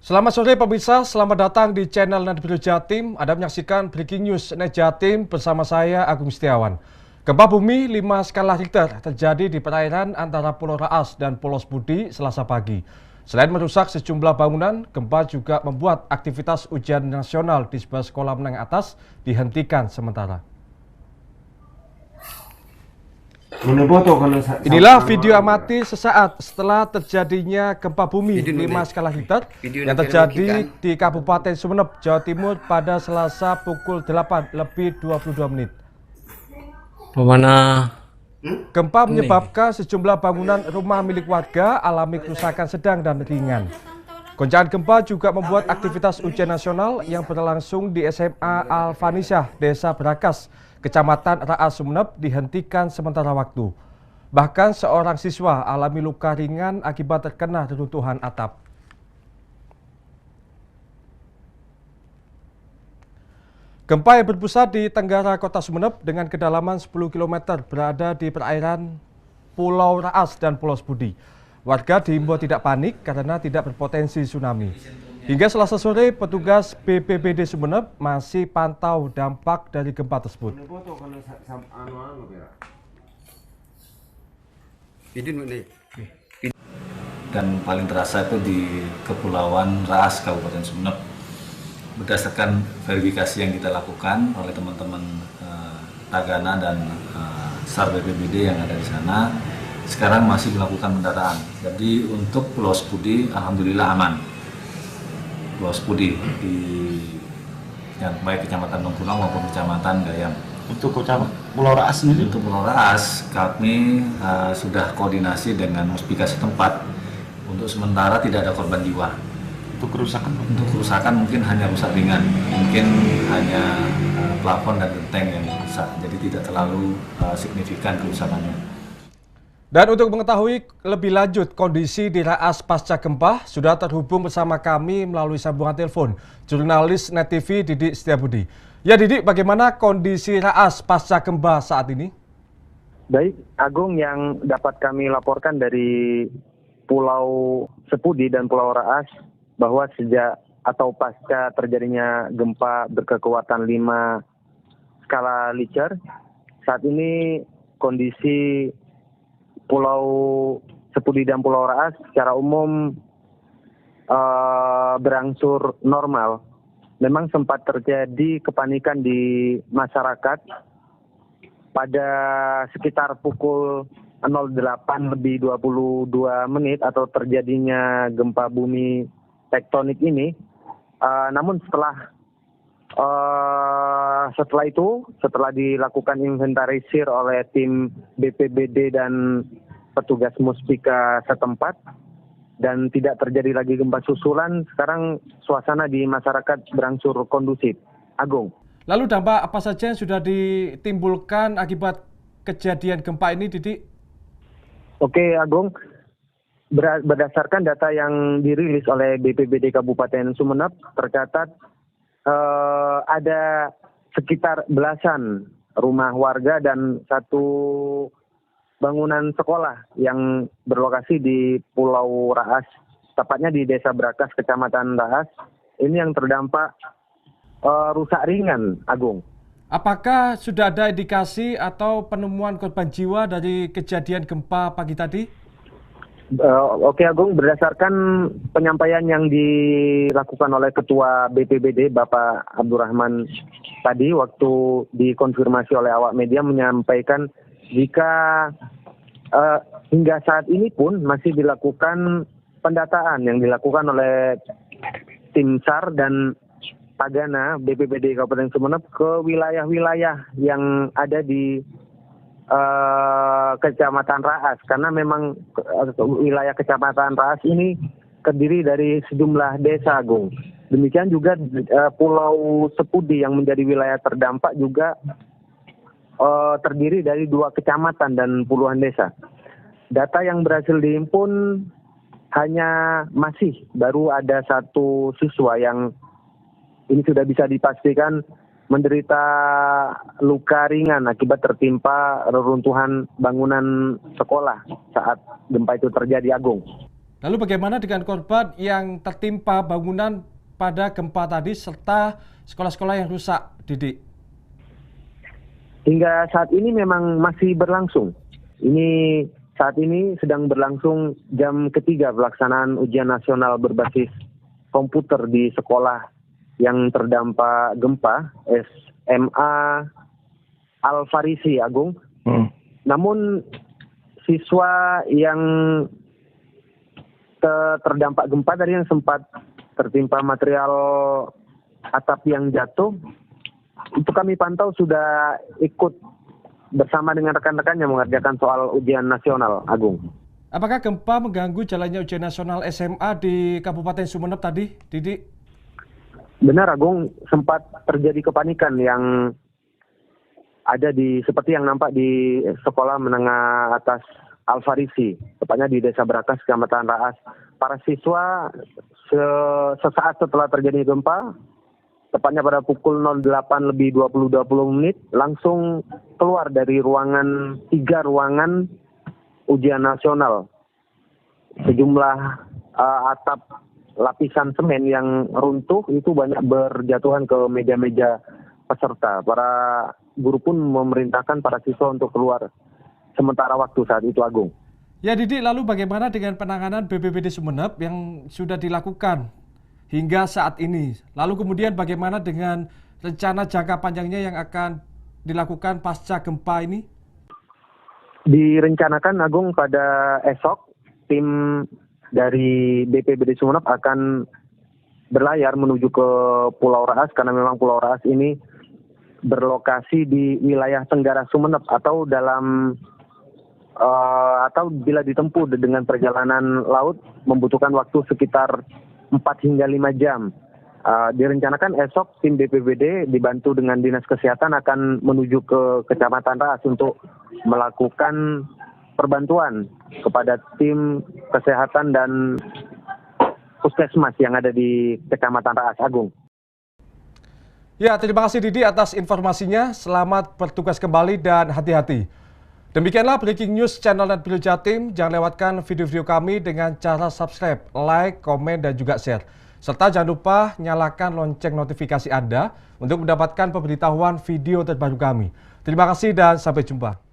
Selamat sore pemirsa, selamat datang di channel Nadbiro Jatim. Anda menyaksikan Breaking News Net Jatim bersama saya Agung Setiawan. Gempa bumi 5 skala Richter terjadi di perairan antara Pulau Raas dan Pulau Sepudi Selasa pagi. Selain merusak sejumlah bangunan, gempa juga membuat aktivitas ujian nasional di sebuah sekolah menengah atas dihentikan sementara. Inilah video amatir sesaat setelah terjadinya gempa bumi 5 skala Richter yang terjadi di Kabupaten Sumeneb, Jawa Timur pada Selasa pukul 8:22. Gempa menyebabkan sejumlah bangunan rumah milik warga alami kerusakan sedang dan ringan. Goncangan gempa juga membuat aktivitas ujian nasional yang berlangsung di SMA Al-Fanisah, Desa Brakas, Kecamatan Raas Sumeneb dihentikan sementara waktu. Bahkan seorang siswa alami luka ringan akibat terkena reruntuhan atap. Gempa yang berpusat di tenggara kota Sumeneb dengan kedalaman 10 km berada di perairan Pulau Raas dan Pulau Sepudi. Warga diimbau tidak panik karena tidak berpotensi tsunami. Hingga Selasa sore, petugas BPBD Sumeneb masih pantau dampak dari gempa tersebut. Dan paling terasa itu di Kepulauan Raas, Kabupaten Sumeneb. Berdasarkan verifikasi yang kita lakukan oleh teman-teman Tagana dan SAR BPBD yang ada di sana, sekarang masih melakukan pendataan. Jadi untuk Pulau Sepudi, alhamdulillah aman. Pulau Sepudi di baik Kecamatan Dongkulang maupun Kecamatan Gayam. Untuk Pulau Raas sendiri? Untuk Pulau Raas, kami sudah koordinasi dengan muspika setempat. Untuk sementara tidak ada korban jiwa. Untuk kerusakan? Untuk kerusakan mungkin hanya rusak ringan, mungkin hanya plafon dan genteng yang rusak. Jadi tidak terlalu signifikan kerusakannya. Dan untuk mengetahui lebih lanjut kondisi di Raas pasca gempa, sudah terhubung bersama kami melalui sambungan telepon jurnalis Net TV Didik Setiabudi. Ya Didik, bagaimana kondisi Raas pasca gempa saat ini? Baik, Agung, yang dapat kami laporkan dari Pulau Sepudi dan Pulau Raas bahwa sejak atau pasca terjadinya gempa berkekuatan 5 skala Richter, saat ini kondisi Pulau Sepudi dan Pulau Raas secara umum berangsur normal. Memang sempat terjadi kepanikan di masyarakat pada sekitar pukul 08:22 atau terjadinya gempa bumi tektonik ini. Namun setelah dilakukan inventarisir oleh tim BPBD dan petugas muspika setempat dan tidak terjadi lagi gempa susulan, sekarang suasana di masyarakat berangsur kondusif. Agung. Lalu dampak apa saja yang sudah ditimbulkan akibat kejadian gempa ini, Didik? Oke, Agung. Berdasarkan data yang dirilis oleh BPBD Kabupaten Sumeneb, tercatat ada sekitar belasan rumah warga dan satu bangunan sekolah yang berlokasi di Pulau Raas, tepatnya di Desa Brakas, Kecamatan Raas. Ini yang terdampak rusak ringan, Agung. Apakah sudah ada indikasi atau penemuan korban jiwa dari kejadian gempa pagi tadi? Oke, Agung, berdasarkan penyampaian yang dilakukan oleh Ketua BPBD Bapak Abdurrahman tadi waktu dikonfirmasi oleh awak media menyampaikan jika hingga saat ini pun masih dilakukan pendataan yang dilakukan oleh tim SAR dan Tagana BPBD Kabupaten Sumeneb ke wilayah-wilayah yang ada di Kecamatan Raas, karena memang wilayah Kecamatan Raas ini terdiri dari sejumlah desa, Agung. Demikian juga Pulau Sepudi yang menjadi wilayah terdampak juga terdiri dari 2 kecamatan dan puluhan desa. Data yang berhasil dihimpun hanya masih baru ada 1 siswa yang ini sudah bisa dipastikan menderita luka ringan akibat tertimpa reruntuhan bangunan sekolah saat gempa itu terjadi, Agung. Lalu bagaimana dengan korban yang tertimpa bangunan pada gempa tadi serta sekolah-sekolah yang rusak, Didi? Hingga saat ini memang masih berlangsung. Saat ini sedang berlangsung jam ketiga pelaksanaan ujian nasional berbasis komputer di sekolah yang terdampak gempa, SMA Al-Farisi, Agung. Namun siswa yang terdampak gempa tadi yang sempat tertimpa material atap yang jatuh, itu kami pantau sudah ikut bersama dengan rekan-rekannya mengerjakan soal ujian nasional, Agung. Apakah gempa mengganggu jalannya ujian nasional SMA di Kabupaten Sumeneb tadi, Didi? Benar, Agung, sempat terjadi kepanikan yang ada seperti yang nampak di sekolah menengah atas Al-Farisi, tepatnya di Desa Brakas, Kecamatan Raas. Para siswa sesaat setelah terjadi gempa, tepatnya pada pukul 08.20 langsung keluar dari tiga ruangan ujian nasional. Sejumlah atap lapisan semen yang runtuh itu banyak berjatuhan ke meja-meja peserta. Para guru pun memerintahkan para siswa untuk keluar sementara waktu saat itu, Agung. Ya Didi, lalu bagaimana dengan penanganan BPBD Sumeneb yang sudah dilakukan hingga saat ini? Lalu kemudian bagaimana dengan rencana jangka panjangnya yang akan dilakukan pasca gempa ini? Direncanakan, Agung, pada esok tim dari BPBD Sumeneb akan berlayar menuju ke Pulau Raas karena memang Pulau Raas ini berlokasi di wilayah Tenggara Sumeneb atau bila ditempuh dengan perjalanan laut membutuhkan waktu sekitar 4 hingga 5 jam. Direncanakan esok tim BPBD dibantu dengan Dinas Kesehatan akan menuju ke Kecamatan Raas untuk melakukan perbantuan kepada tim kesehatan dan puskesmas yang ada di Kecamatan Raas, Agung. Ya, terima kasih Didi atas informasinya. Selamat bertugas kembali dan hati-hati. Demikianlah Breaking News channel Net Brio Jatim. Jangan lewatkan video-video kami dengan cara subscribe, like, komen, dan juga share. Serta jangan lupa nyalakan lonceng notifikasi Anda untuk mendapatkan pemberitahuan video terbaru kami. Terima kasih dan sampai jumpa.